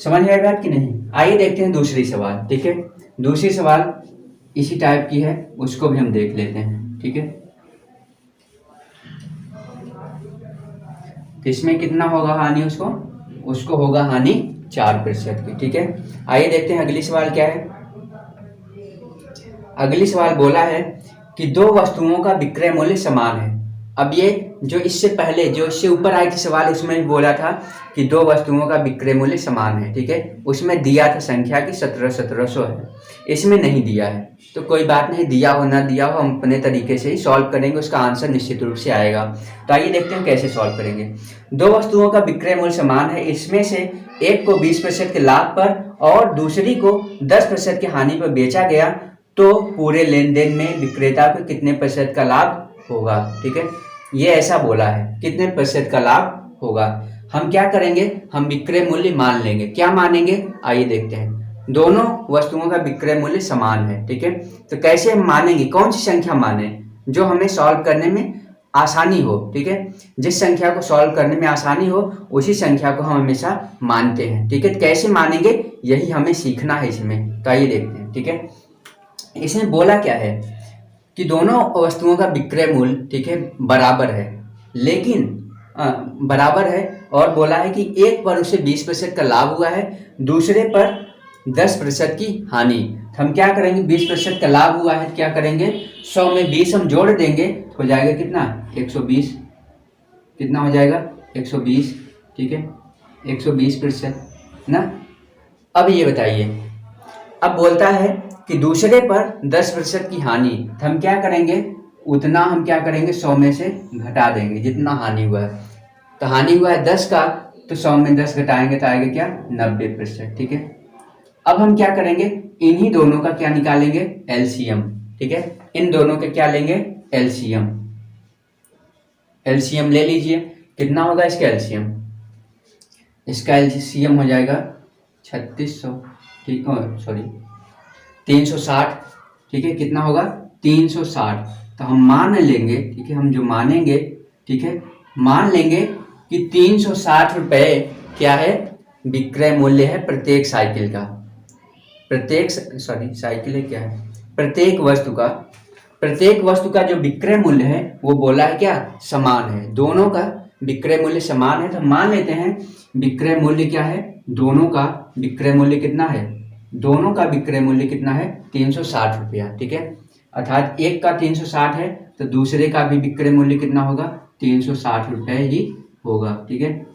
A: समझ में आया कि नहीं? आइए देखते हैं दूसरी सवाल, ठीक है। दूसरी सवाल इसी टाइप की है, उसको भी हम देख लेते हैं, ठीक है। तो इसमें कितना होगा हानि? उसको होगा हानि 4% की, ठीक है। आइए देखते हैं अगली सवाल क्या है। अगली सवाल बोला है कि दो वस्तुओं का विक्रय मूल्य समान है। अब ये जो इससे पहले, जो इससे ऊपर आई थी सवाल, उसमें भी बोला था कि दो वस्तुओं का विक्रय मूल्य समान है, ठीक है। उसमें दिया था संख्या की 1700 है, इसमें नहीं दिया है। तो कोई बात नहीं, दिया हो ना दिया हो, हम अपने तरीके से ही सॉल्व करेंगे, उसका आंसर निश्चित रूप से आएगा। तो आइए देखते हैं कैसे सॉल्व करेंगे। दो वस्तुओं का विक्रय मूल्य समान है, इसमें से एक को 20% के लाभ पर और दूसरी को 10% की हानि पर बेचा गया, तो पूरे लेन देन में विक्रेता को कितने प्रतिशत का लाभ होगा, ठीक है। ये ऐसा बोला है, कितने प्रतिशत का लाभ होगा। हम क्या करेंगे? हम विक्रय मूल्य मान लेंगे। क्या मानेंगे? आइए देखते हैं। दोनों वस्तुओं का विक्रय मूल्य समान है, ठीक है। तो कैसे हम मानेंगे? कौन सी संख्या माने जो हमें सॉल्व करने में आसानी हो, ठीक है। जिस संख्या को सॉल्व करने में आसानी हो उसी संख्या को हम हमेशा मानते हैं, ठीक है। कैसे मानेंगे यही हमें सीखना है इसमें। तो आइए देखते हैं, ठीक है। इसमें बोला क्या है कि दोनों वस्तुओं का विक्रय मूल्य, ठीक है, बराबर है, लेकिन बराबर है, और बोला है कि एक पर उसे 20% का लाभ हुआ है, दूसरे पर 10% की हानि। हम क्या करेंगे? 20% का लाभ हुआ है, क्या करेंगे? 100 में 20 हम जोड़ देंगे, हो जाएगा कितना? 120। कितना हो जाएगा? 120, ठीक है, 120% ना। अब ये बताइए, अब बोलता है कि दूसरे पर 10% की हानि, तो हम क्या करेंगे? उतना हम क्या करेंगे? 100 में से घटा देंगे जितना हानि हुआ है। तो हानि हुआ है 10 का, तो 100 में 10 घटाएंगे तो आएगा क्या? 90%, ठीक है। अब हम क्या करेंगे? इन्हीं दोनों का क्या निकालेंगे? एलसीएम, ठीक है। इन दोनों का क्या लेंगे? एलसीएम। एलसीएम ले लीजिए। कितना होगा इसका एलसीएम? इसका एलसीएम हो जाएगा 3600, ठीक है, सॉरी 360, ठीक है। कितना होगा? 360। तो हम मान लेंगे, ठीक है, हम जो मानेंगे, ठीक है, मान लेंगे कि 360 रुपये क्या है? विक्रय मूल्य है प्रत्येक साइकिल का, प्रत्येक साइकिल है क्या है? प्रत्येक वस्तु का प्रत्येक वस्तु का जो विक्रय मूल्य है वो बोला है क्या, समान है, दोनों का विक्रय मूल्य समान है। तो मान लेते हैं विक्रय मूल्य क्या है, दोनों का विक्रय मूल्य कितना है, दोनों का विक्रय मूल्य कितना है 360 रुपया, ठीक है। अर्थात एक का 360 है तो दूसरे का भी विक्रय मूल्य कितना होगा 360 रुपये ही होगा, ठीक है।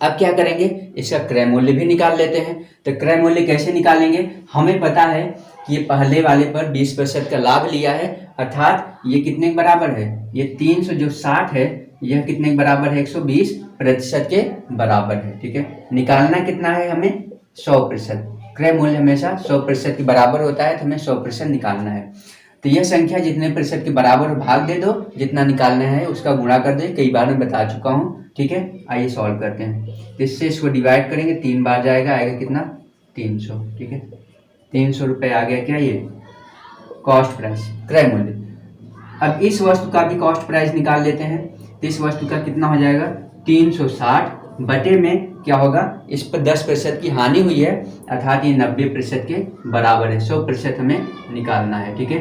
A: अब क्या करेंगे, इसका क्रय मूल्य भी निकाल लेते हैं। तो क्रय मूल्य कैसे निकालेंगे, हमें पता है कि ये पहले वाले पर 20% का लाभ लिया है, अर्थात ये कितने के बराबर है, ये 360 है, यह कितने के बराबर है 120% के बराबर है, ठीक है। निकालना कितना है हमें 100%, क्रय मूल्य हमेशा 100% के बराबर होता है, तो हमें 100% निकालना है। तो यह संख्या जितने प्रतिशत के बराबर भाग दे दो, जितना निकालना है उसका गुणा कर दे, कई बार मैं बता चुका हूँ, ठीक है। आइए सॉल्व करते हैं। इससे इसको डिवाइड करेंगे, 3 बार जाएगा, आएगा कितना 300, ठीक है। 300 रुपये आ गया क्या, ये कॉस्ट प्राइस, क्रय मूल्य। अब इस वस्तु का भी कॉस्ट प्राइस निकाल लेते हैं। तो इस वस्तु का कितना हो जाएगा 360 बटे में क्या होगा, इस पर 10% की हानि हुई है, अर्थात ये 90% के बराबर है, 100% हमें निकालना है, ठीक है।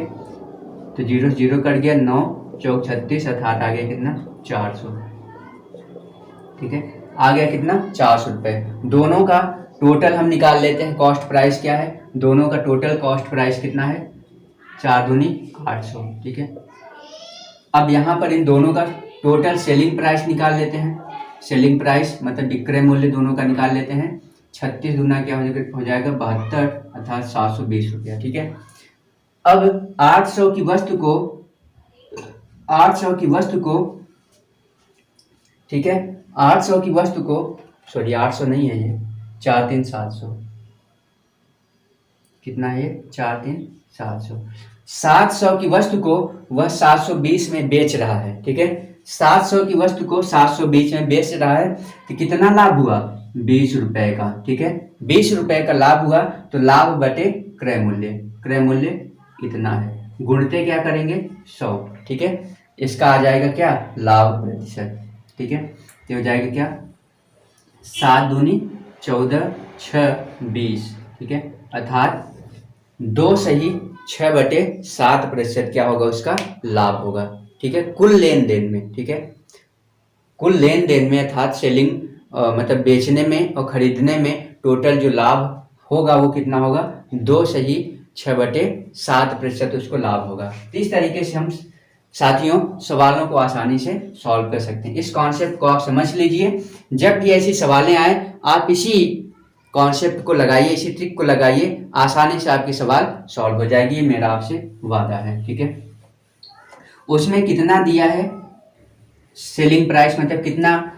A: तो 0 0 कट गया, 9 चौक 36, अर्थात आ गया कितना 400, ठीक है। आ गया कितना 400 रुपये। दोनों का टोटल हम निकाल लेते हैं, कॉस्ट प्राइस क्या है, दोनों का टोटल कॉस्ट प्राइस कितना है 4 दूनी 800, ठीक है। अब यहाँ पर इन दोनों का टोटल सेलिंग प्राइस निकाल लेते हैं। सेलिंग प्राइस मतलब विक्रय मूल्य दोनों का निकाल लेते हैं। 36 दूना क्या हो जाएगा 72, अर्थात 720 रुपया, ठीक है। अब 800 की वस्तु को, 800 की वस्तु को, ठीक है, 800 की वस्तु को, सॉरी 800 नहीं है ये, 4 3 700, कितना है ये 4 3 700, 700 की वस्तु को वह 720 में बेच रहा है, ठीक है। 700 की वस्तु को 720 में बेच रहा है, तो कितना लाभ हुआ 20 रुपए का, ठीक है। 20 रुपए का लाभ हुआ, तो लाभ बटे क्रय मूल्य, क्रय मूल्य कितना है, गुणते क्या करेंगे 100, ठीक है। इसका आ जाएगा क्या लाभ प्रतिशत, ठीक है। तो हो जाएगा क्या 7 दूनी 14 6 20, ठीक है। अर्थात 2 सही 6/7% क्या होगा उसका लाभ होगा, ठीक है, कुल लेन देन में, ठीक है। कुल लेन देन में अर्थात सेलिंग मतलब बेचने में और खरीदने में टोटल जो लाभ होगा वो कितना होगा 2 सही 6/7% उसको लाभ होगा। तो इस तरीके से हम साथियों सवालों को आसानी से सॉल्व कर सकते हैं। इस कॉन्सेप्ट को आप समझ लीजिए, जब भी ऐसी सवालें आए आप इसी कॉन्सेप्ट को लगाइए, इसी ट्रिक को लगाइए, आसानी से आपकी सवाल सॉल्व हो जाएगी, ये मेरा आपसे वादा है, ठीक है। उसमें कितना दिया है सेलिंग प्राइस मतलब कितना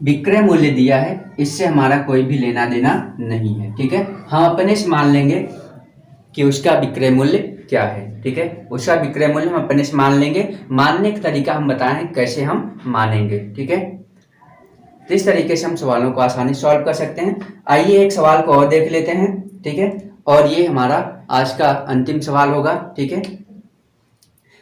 A: विक्रय मूल्य दिया है, इससे हमारा कोई भी लेना देना नहीं है, ठीक है। हम अपने से मान लेंगे कि उसका विक्रय मूल्य क्या है, ठीक है, उसका विक्रय मूल्य हम अपने से मान लेंगे। मानने का तरीका हम बताएं कैसे हम मानेंगे, ठीक है। तो इस तरीके से हम सवालों को आसानी से सॉल्व कर सकते हैं। आइए एक सवाल को और देख लेते हैं, ठीक है, और ये हमारा आज का अंतिम सवाल होगा, ठीक है।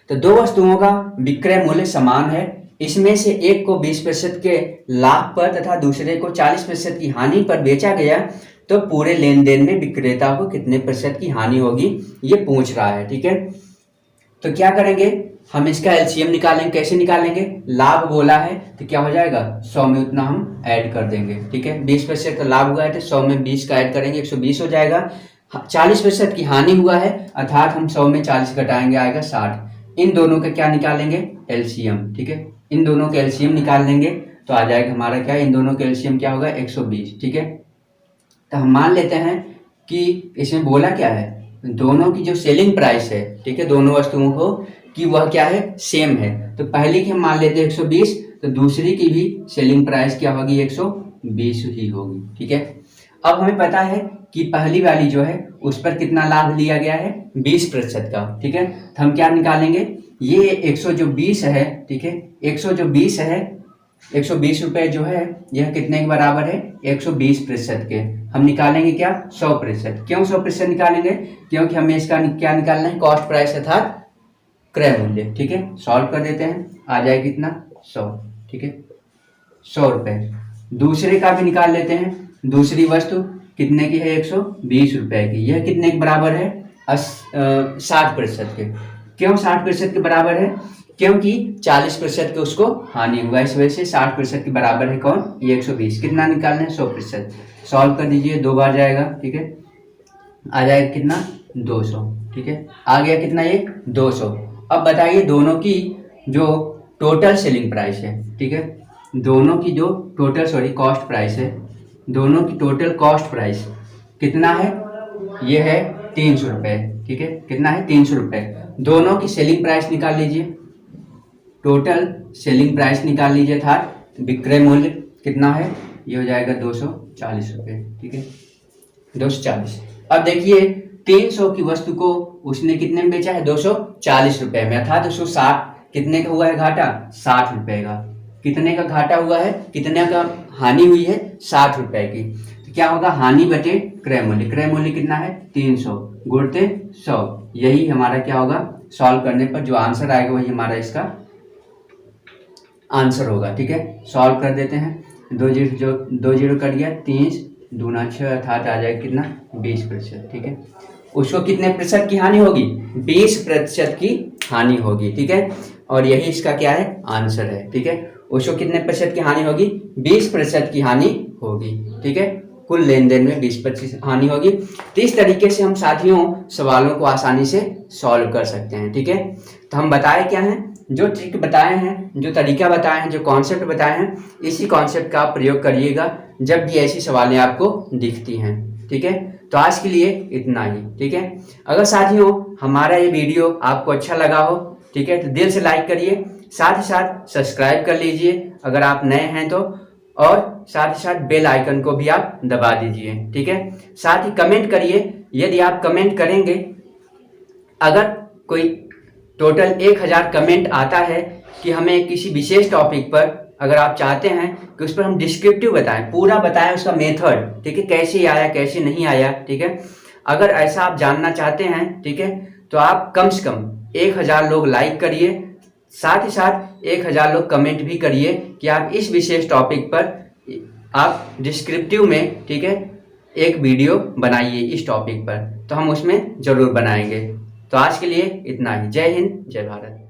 A: तो 2 वस्तुओं का विक्रय मूल्य समान है, इसमें से एक को 20% के लाभ पर तथा दूसरे को 40% की हानि पर बेचा गया, तो पूरे लेन देन में विक्रेता को कितने प्रतिशत की हानि होगी ये पूछ रहा है, ठीक है। तो क्या करेंगे हम इसका एलसीएम निकालेंगे। कैसे निकालेंगे, लाभ बोला है तो क्या हो जाएगा 100 में उतना हम ऐड कर देंगे, ठीक है। 20% का लाभ हुआ है तो 100 में 20 का ऐड करेंगे, 120 हो जाएगा। 40% की हानि हुआ है, अर्थात हम 100 में 40 घटाएंगे, आएगा 60। इन दोनों का क्या निकालेंगे एलसीएम, ठीक है। इन दोनों के एलसीएम निकाल लेंगे तो आ जाएगा हमारा क्या, इन दोनों के एलसीएम क्या होगा 120, ठीक है। तो हम मान लेते हैं कि इसमें बोला क्या है, दोनों की जो सेलिंग प्राइस है, ठीक है, दोनों वस्तुओं को कि वह क्या है सेम है। तो पहली की हम मान लेते हैं 120, तो दूसरी की भी सेलिंग प्राइस क्या होगी 120 ही होगी, ठीक है। अब हमें पता है कि पहली वाली जो है उस पर कितना लाभ लिया गया है 20% का, ठीक है। तो हम क्या निकालेंगे, ये 120 है, ठीक है, 120 है, 120 रुपये जो है यह कितने के बराबर है 120% के। हम निकालेंगे क्या 100%। क्यों 100% निकालेंगे, क्योंकि हमें इसका क्या निकालना है कॉस्ट प्राइस अर्थात क्रय मूल्य, ठीक है। सॉल्व कर देते हैं, आ जाए कितना 100, ठीक है, 100 रुपये। दूसरे का भी निकाल लेते हैं, दूसरी वस्तु कितने की है 120 रुपये की, यह कितने के बराबर है 60% के। क्यों 60% के बराबर है? क्योंकि 40% के उसको हानि हुआ, इस वजह से 60% के बराबर है कौन? ये 120। कितना निकालना है? 100%। सॉल्व कर दीजिए, 2 बार जाएगा, ठीक है। आ जाएगा कितना? 200, ठीक है। आ गया कितना? ये 200। अब बताइए दोनों की जो टोटल सेलिंग प्राइस है, ठीक है, दोनों की जो टोटल कॉस्ट प्राइस है, दोनों की टोटल कॉस्ट प्राइस कितना है? ये है 300 रुपये, ठीक है। कितना है? 300 रुपये। दोनों की सेलिंग प्राइस निकाल लीजिए, टोटल सेलिंग प्राइस निकाल लीजिए था, विक्रय मूल्य कितना है? ये हो जाएगा 240 रुपये, ठीक है, 240। अब देखिए 300 की वस्तु को उसने कितने में बेचा है? 240 रुपये में, अर्थात 260। कितने का हुआ है घाटा? 60 रुपये का। कितने का घाटा हुआ है? कितने का हानि हुई है? 60 रुपये की। तो क्या होगा? हानि बटे क्रय मूल्य। क्रय मूल्य कितना है? 300 गुणते 100। यही हमारा क्या होगा? सॉल्व करने पर जो आंसर आएगा वही हमारा इसका आंसर होगा, ठीक है। सॉल्व कर देते हैं। 2 जीरो कट गया, 3 दूना 6, अर्थात आ जाएगा कितना? 20%, ठीक है। उसको कितने प्रतिशत की हानि होगी? 20% की हानि होगी, ठीक है। और यही इसका क्या है? आंसर है, ठीक है। उसको कितने प्रतिशत की हानि होगी? 20% की हानि होगी, ठीक है। कुल लेन देन में 20% हानि होगी। तो इस तरीके से हम साथियों सवालों को आसानी से सॉल्व कर सकते हैं, ठीक है। तो हम बताए क्या हैं? जो ट्रिक बताए हैं, जो तरीका बताए हैं, जो कॉन्सेप्ट बताए हैं, इसी कॉन्सेप्ट का आप प्रयोग करिएगा जब भी ऐसी सवालें आपको दिखती हैं, ठीक है। तो आज के लिए इतना ही, ठीक है। अगर साथियों हमारा ये वीडियो आपको अच्छा लगा हो, ठीक है, तो दिल से लाइक करिए, साथ ही साथ सब्सक्राइब कर लीजिए अगर आप नए हैं तो, और साथ ही साथ बेल आइकन को भी आप दबा दीजिए, ठीक है। साथ ही कमेंट करिए। यदि आप कमेंट करेंगे, अगर कोई टोटल 1000 कमेंट आता है कि हमें किसी विशेष टॉपिक पर, अगर आप चाहते हैं कि उस पर हम डिस्क्रिप्टिव बताएं, पूरा बताएं उसका मेथड, ठीक है, कैसे आया कैसे नहीं आया, ठीक है, अगर ऐसा आप जानना चाहते हैं, ठीक है, तो आप कम से कम 1000 लोग लाइक करिए, साथ ही साथ 1000 लोग कमेंट भी करिए कि आप इस विशेष टॉपिक पर आप डिस्क्रिप्टिव में, ठीक है, एक वीडियो बनाइए इस टॉपिक पर, तो हम उसमें ज़रूर बनाएंगे। तो आज के लिए इतना ही। जय हिंद, जय भारत।